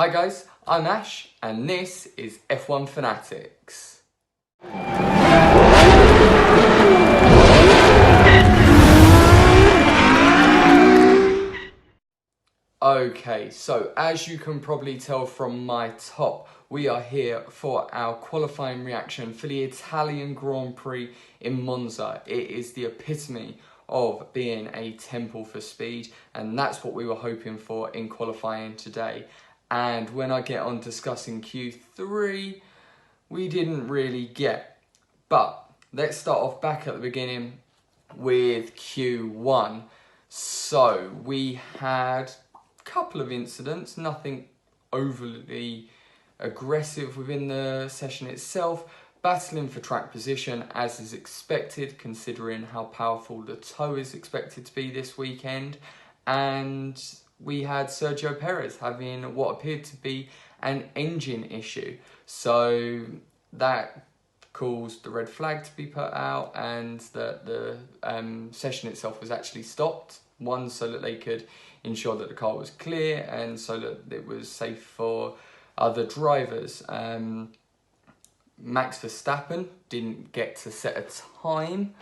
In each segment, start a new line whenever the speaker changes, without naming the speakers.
Hi guys, I'm Ash and this is F1 Fanatics. Okay, so as you can probably tell from my top, we are here for our qualifying reaction for the Italian Grand Prix in Monza. It is the epitome of being a temple for speed, and that's what we were hoping for in qualifying today. And when I get on discussing Q3, we didn't really get. But let's start off back at the beginning with Q1. So we had a couple of incidents, nothing overly aggressive within the session itself, battling for track position as is expected considering how powerful the tow is expected to be this weekend, and we had Sergio Perez having what appeared to be an engine issue, so that caused the red flag to be put out and that the session itself was actually stopped. One, so that they could ensure that the car was clear and so that it was safe for other drivers. Max Verstappen didn't get to set a time.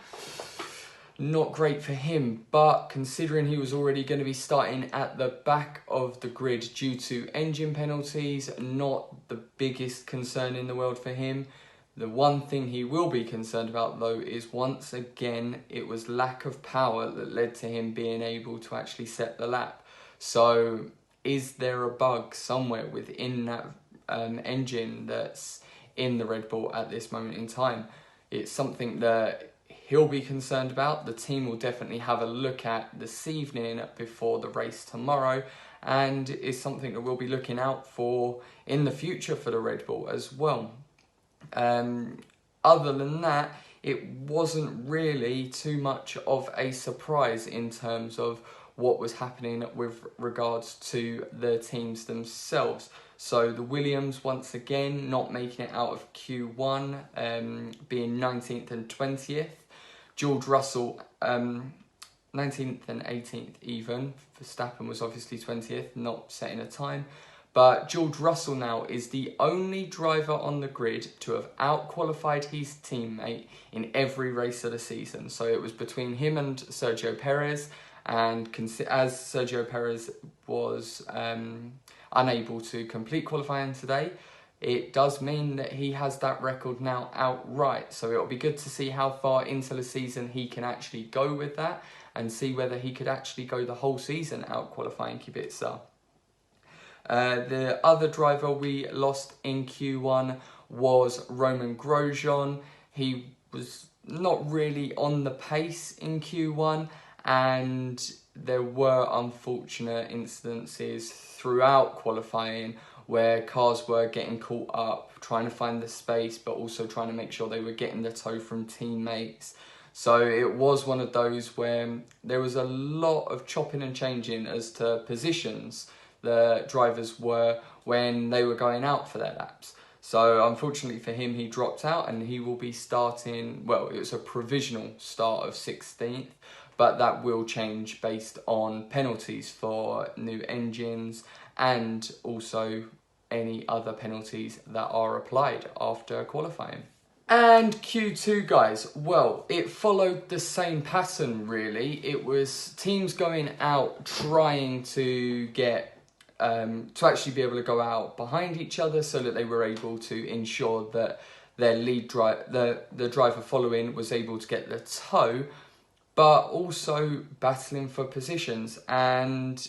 Not great for him, but considering he was already going to be starting at the back of the grid due to engine penalties, not the biggest concern in the world for him. The one thing he will be concerned about though is once again it was lack of power that led to him being able to actually set the lap. So is there a bug somewhere within that engine that's in the Red Bull at this moment in time? It's something that he'll be concerned about. The team will definitely have a look at this evening before the race tomorrow, and is something that we'll be looking out for in the future for the Red Bull as well. Other than that, it wasn't really too much of a surprise in terms of what was happening with regards to the teams themselves. So the Williams, once again, not making it out of Q1, being 19th and 20th. George Russell, 19th and 18th even. Verstappen was obviously 20th, not setting a time. But George Russell now is the only driver on the grid to have out-qualified his teammate in every race of the season. So it was between him and Sergio Perez, and as Sergio Perez was unable to complete qualifying today, it does mean that he has that record now outright. So it'll be good to see how far into the season he can actually go with that and see whether he could actually go the whole season out-qualifying Kubica. The other driver we lost in Q1 was Romain Grosjean. He was not really on the pace in Q1, and there were unfortunate incidences throughout qualifying where cars were getting caught up, trying to find the space, but also trying to make sure they were getting the tow from teammates. So it was one of those where there was a lot of chopping and changing as to positions the drivers were when they were going out for their laps. So unfortunately for him, he dropped out and he will be starting, well, it was a provisional start of 16th, but that will change based on penalties for new engines and also any other penalties that are applied after qualifying. And Q2, guys, well, it followed the same pattern really. It was teams going out trying to get to actually be able to go out behind each other so that they were able to ensure that their lead driver, the driver following, was able to get the tow, but also battling for positions, and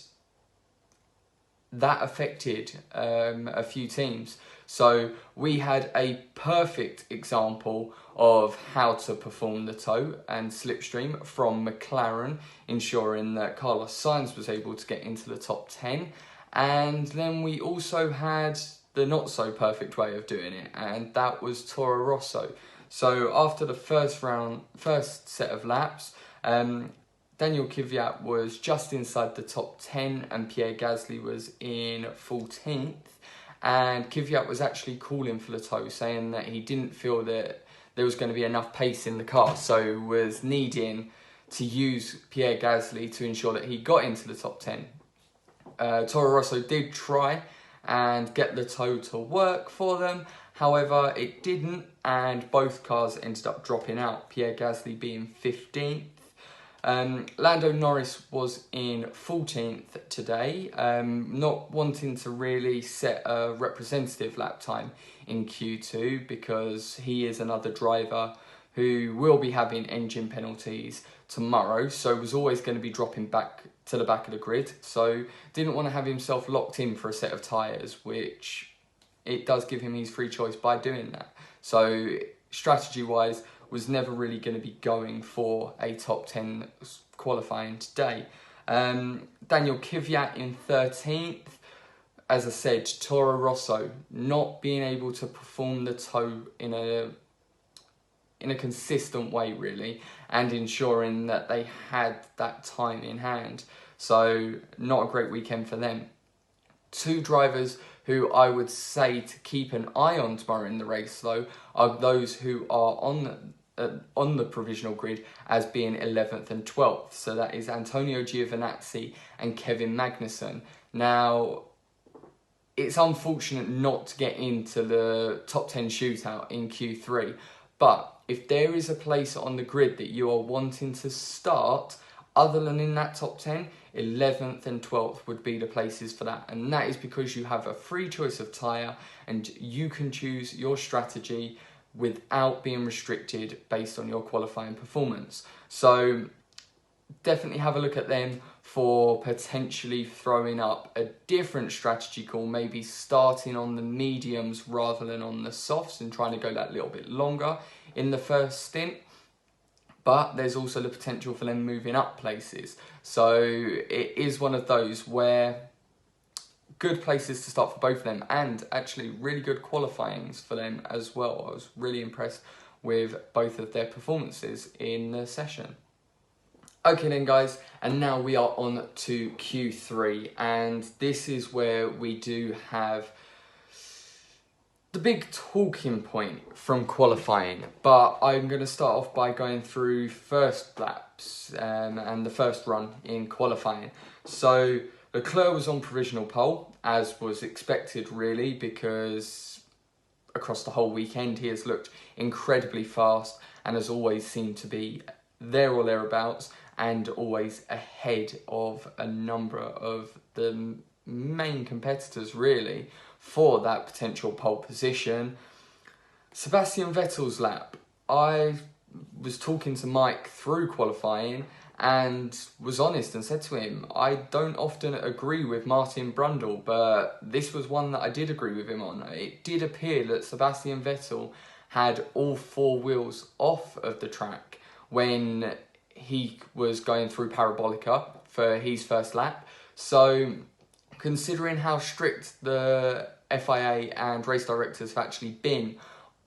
that affected a few teams. So we had a perfect example of how to perform the tow and slipstream from McLaren, ensuring that Carlos Sainz was able to get into the top 10. And then we also had the not so perfect way of doing it, and that was Toro Rosso. So after the first set of laps, Daniel Kvyat was just inside the top 10 and Pierre Gasly was in 14th. And Kvyat was actually calling for the tow, saying that he didn't feel that there was going to be enough pace in the car, so was needing to use Pierre Gasly to ensure that he got into the top 10. Toro Rosso did try and get the tow to work for them. However, it didn't, and both cars ended up dropping out, Pierre Gasly being 15th. Lando Norris was in 14th today, not wanting to really set a representative lap time in Q2 because he is another driver who will be having engine penalties tomorrow, so was always going to be dropping back to the back of the grid, so didn't want to have himself locked in for a set of tyres, which it does give him his free choice by doing that. So strategy wise, was never really going to be going for a top 10 qualifying today. Daniel Kvyat in 13th. As I said, Toro Rosso not being able to perform the tow in a consistent way really, and ensuring that they had that time in hand. So not a great weekend for them. Two drivers who I would say to keep an eye on tomorrow in the race though are those who are on the provisional grid as being 11th and 12th. So that is Antonio Giovinazzi and Kevin Magnussen. Now, it's unfortunate not to get into the top 10 shootout in Q3, but if there is a place on the grid that you are wanting to start other than in that top 10, 11th and 12th would be the places for that. And that is because you have a free choice of tyre and you can choose your strategy without being restricted based on your qualifying performance. So definitely have a look at them for potentially throwing up a different strategy call, maybe starting on the mediums rather than on the softs and trying to go that little bit longer in the first stint. But there's also the potential for them moving up places. So it is one of those where good places to start for both of them, and actually really good qualifyings for them as well. I was really impressed with both of their performances in the session. Okay then guys, and now we are on to Q3, and this is where we do have the big talking point from qualifying, but I'm going to start off by going through first laps and the first run in qualifying. So Leclerc was on provisional pole, as was expected really, because across the whole weekend he has looked incredibly fast and has always seemed to be there or thereabouts and always ahead of a number of the main competitors really for that potential pole position. Sebastian Vettel's lap. I was talking to Mike through qualifying and was honest and said to him, I don't often agree with Martin Brundle, but this was one that I did agree with him on. It did appear that Sebastian Vettel had all four wheels off of the track when he was going through Parabolica for his first lap. So considering how strict the FIA and race directors have actually been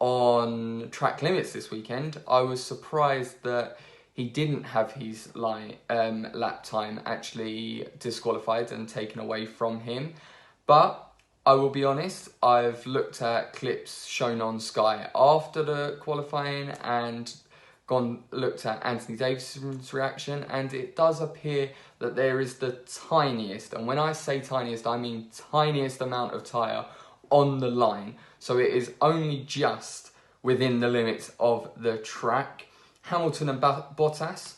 on track limits this weekend, I was surprised that he didn't have his lap time actually disqualified and taken away from him. But I will be honest, I've looked at clips shown on Sky after the qualifying and looked at Anthony Davison's reaction, and it does appear that there is the tiniest, and when I say tiniest, I mean tiniest amount of tyre on the line. So it is only just within the limits of the track. Hamilton and Bottas,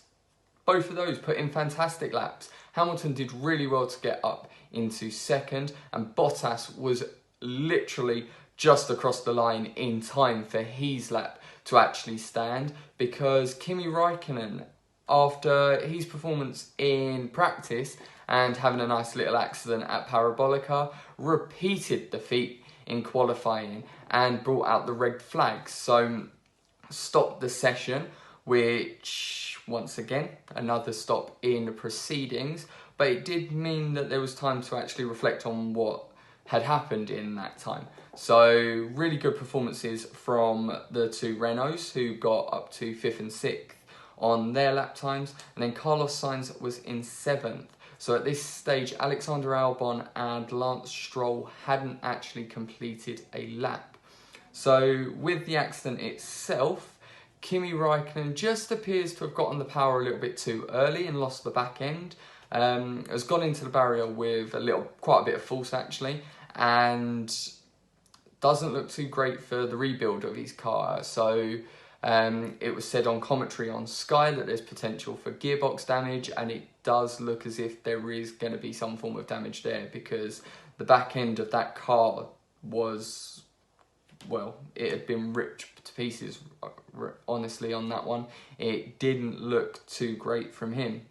both of those put in fantastic laps. Hamilton did really well to get up into second, and Bottas was literally just across the line in time for his lap to actually stand, because Kimi Raikkonen, after his performance in practice and having a nice little accident at Parabolica, repeated the feat in qualifying and brought out the red flags. So stopped the session, which once again, another stop in proceedings, but it did mean that there was time to actually reflect on what had happened in that time. So really good performances from the two Renaults, who got up to 5th and 6th on their lap times, and then Carlos Sainz was in 7th. So at this stage, Alexander Albon and Lance Stroll hadn't actually completed a lap. So with the accident itself, Kimi Raikkonen just appears to have gotten the power a little bit too early and lost the back end. Has gone into the barrier with quite a bit of force actually, and doesn't look too great for the rebuild of his car. So it was said on commentary on Sky that there's potential for gearbox damage, and it does look as if there is going to be some form of damage there, because the back end of that car was, well, it had been ripped to pieces, honestly, on that one. It didn't look too great from him.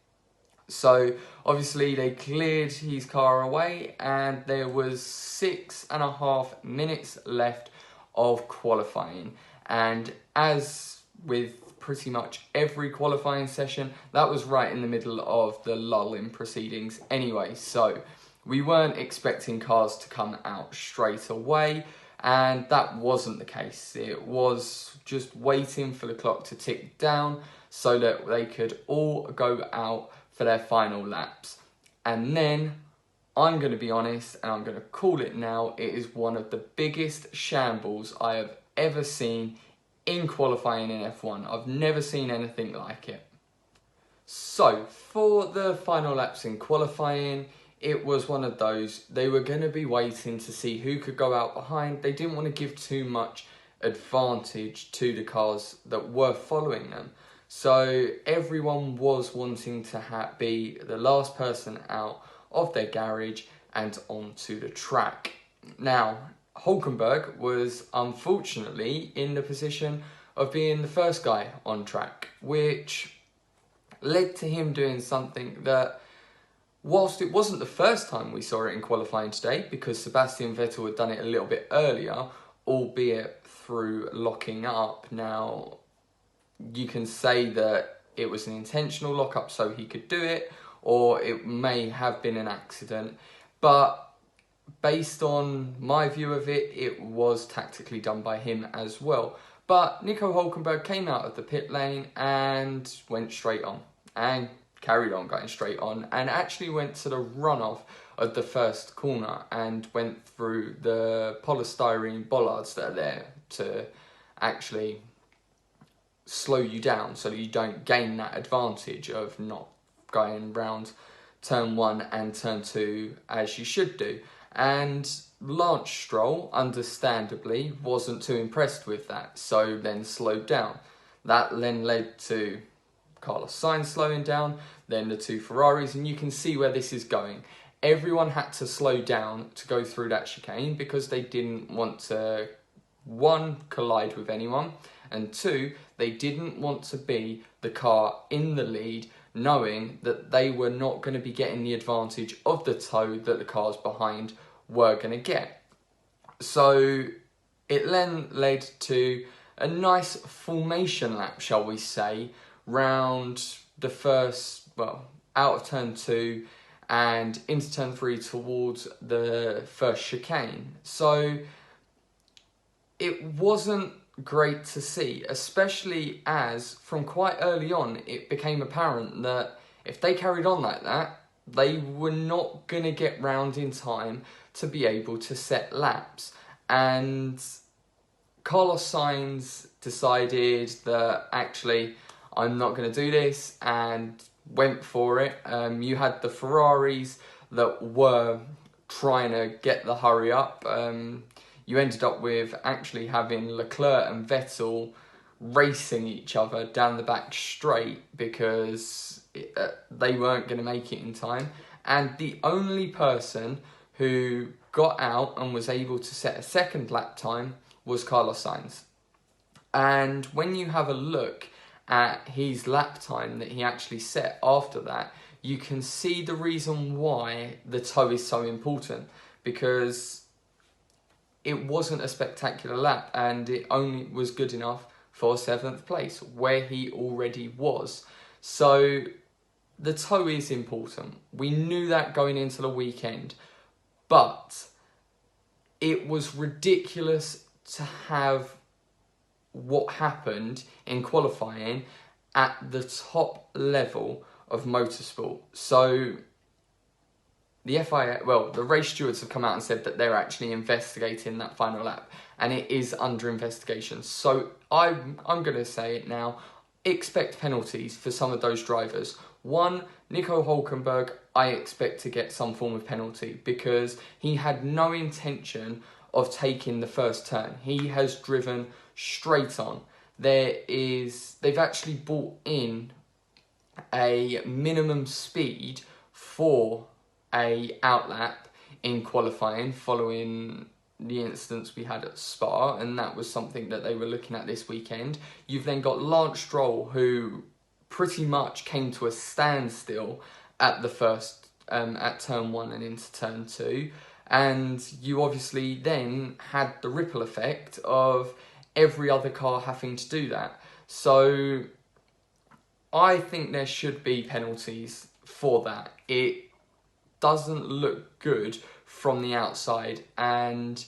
So obviously they cleared his car away, and there was 6.5 minutes left of qualifying. And as with pretty much every qualifying session, that was right in the middle of the lull in proceedings anyway. So we weren't expecting cars to come out straight away, and that wasn't the case. It was just waiting for the clock to tick down so that they could all go out for their final laps. And then, I'm going to be honest, and I'm going to call it now, it is one of the biggest shambles I have ever seen in qualifying in F1. I've never seen anything like it. So, for the final laps in qualifying, it was one of those, they were going to be waiting to see who could go out behind. They didn't want to give too much advantage to the cars that were following them. So everyone was wanting to be the last person out of their garage and onto the track. Now, Hulkenberg was unfortunately in the position of being the first guy on track, which led to him doing something that, whilst it wasn't the first time we saw it in qualifying today, because Sebastian Vettel had done it a little bit earlier, albeit through locking up. Now, you can say that it was an intentional lockup so he could do it, or it may have been an accident, but based on my view of it, it was tactically done by him as well. But Nico Hulkenberg came out of the pit lane and went straight on, and carried on going straight on, and actually went to the runoff of the first corner and went through the polystyrene bollards that are there to actually slow you down so that you don't gain that advantage of not going round turn 1 and turn 2 as you should do. And Lance Stroll, understandably, wasn't too impressed with that, so then slowed down. That then led to Carlos Sainz slowing down, then the two Ferraris, and you can see where this is going. Everyone had to slow down to go through that chicane because they didn't want to, 1, collide with anyone, and 2, they didn't want to be the car in the lead, knowing that they were not going to be getting the advantage of the tow that the cars behind were going to get. So it then led to a nice formation lap, shall we say, round the first, well, out of turn 2 and into turn 3 towards the first chicane. So it wasn't great to see, especially as from quite early on it became apparent that if they carried on like that, they were not going to get round in time to be able to set laps. And Carlos Sainz decided that actually I'm not going to do this and went for it. You had the Ferraris that were trying to get the hurry up. You ended up with actually having Leclerc and Vettel racing each other down the back straight because they weren't going to make it in time. And the only person who got out and was able to set a second lap time was Carlos Sainz. And when you have a look at his lap time that he actually set after that, you can see the reason why the tow is so important, because it wasn't a spectacular lap and it only was good enough for 7th place, where he already was. So the tow is important. We knew that going into the weekend, but it was ridiculous to have what happened in qualifying at the top level of motorsport. So the FIA, well, the race stewards have come out and said that they're actually investigating that final lap, and it is under investigation. So I'm going to say it now, expect penalties for some of those drivers. One, Nico Hulkenberg, I expect to get some form of penalty because he had no intention of taking the first turn. He has driven straight on. They've actually brought in a minimum speed for a outlap in qualifying following the incidents we had at Spa, and that was something that they were looking at this weekend. You've then got Lance Stroll, who pretty much came to a standstill at the first at turn 1 and into turn 2, and you obviously then had the ripple effect of every other car having to do that. So I think there should be penalties for that. It doesn't look good from the outside, and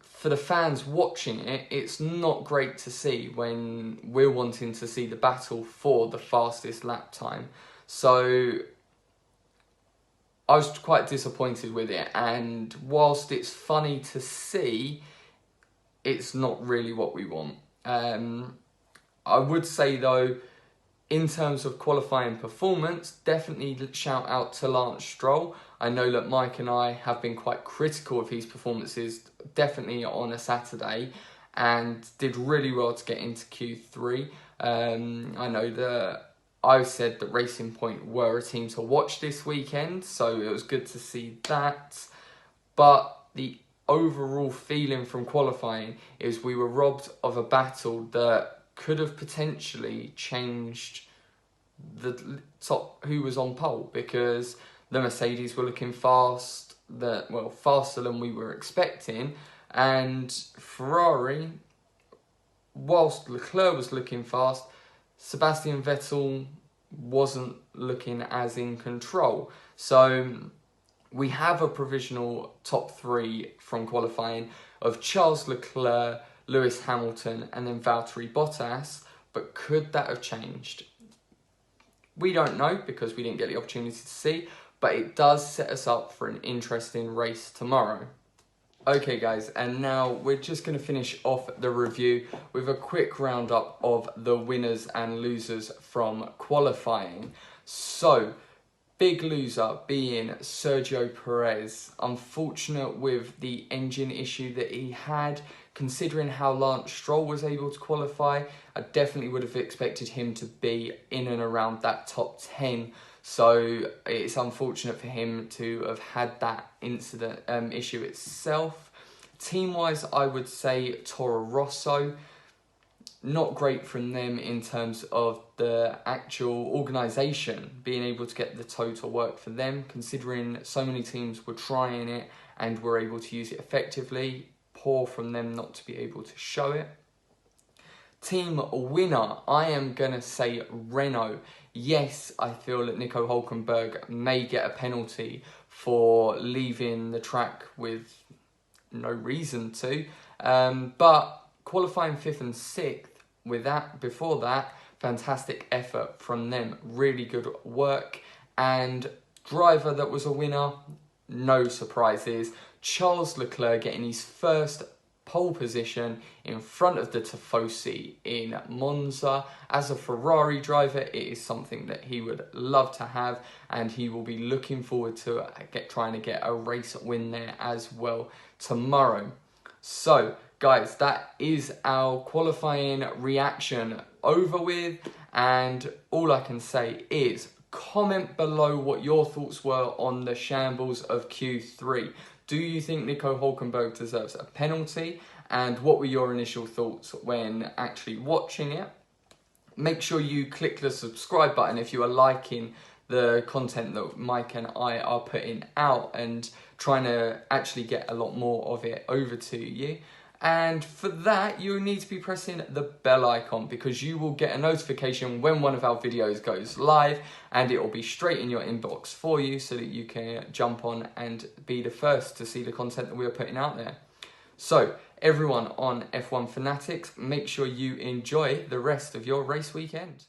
for the fans watching it, it's not great to see when we're wanting to see the battle for the fastest lap time. So I was quite disappointed with it, and whilst it's funny to see, it's not really what we want. I would say though, in terms of qualifying performance, definitely shout out to Lance Stroll. I know that Mike and I have been quite critical of his performances, definitely on a Saturday, and did really well to get into Q3. I know that I said that Racing Point were a team to watch this weekend, so it was good to see that. But the overall feeling from qualifying is we were robbed of a battle that could have potentially changed the top who was on pole, because the Mercedes were looking fast, faster than we were expecting, and Ferrari, whilst Leclerc was looking fast, Sebastian Vettel wasn't looking as in control. So we have a provisional top 3 from qualifying of Charles Leclerc, Lewis Hamilton, and then Valtteri Bottas. But could that have changed? We don't know because we didn't get the opportunity to see, but it does set us up for an interesting race tomorrow. Okay guys, and now we're just going to finish off the review with a quick roundup of the winners and losers from qualifying. So, big loser being Sergio Perez. Unfortunate with the engine issue that he had. Considering how Lance Stroll was able to qualify, I definitely would have expected him to be in and around that top 10. So it's unfortunate for him to have had that incident issue itself. Team-wise, I would say Toro Rosso. Not great from them in terms of the actual organisation, being able to get the total work for them, considering so many teams were trying it and were able to use it effectively. Poor from them not to be able to show it. Team winner, I am going to say Renault. Yes, I feel that Nico Hulkenberg may get a penalty for leaving the track with no reason to. But qualifying 5th and 6th, with that, before that, fantastic effort from them. Really good work. And driver that was a winner, no surprises. Charles Leclerc getting his first pole position in front of the Tifosi in Monza. As a Ferrari driver, it is something that he would love to have, and he will be looking forward to trying to get a race win there as well tomorrow. So guys, that is our qualifying reaction over with, and all I can say is comment below what your thoughts were on the shambles of Q3. Do you think Nico Hulkenberg deserves a penalty? And what were your initial thoughts when actually watching it? Make sure you click the subscribe button if you are liking the content that Mike and I are putting out and trying to actually get a lot more of it over to you. And for that, you need to be pressing the bell icon, because you will get a notification when one of our videos goes live, and it will be straight in your inbox for you so that you can jump on and be the first to see the content that we are putting out there. So, everyone on F1 Fanatics, make sure you enjoy the rest of your race weekend.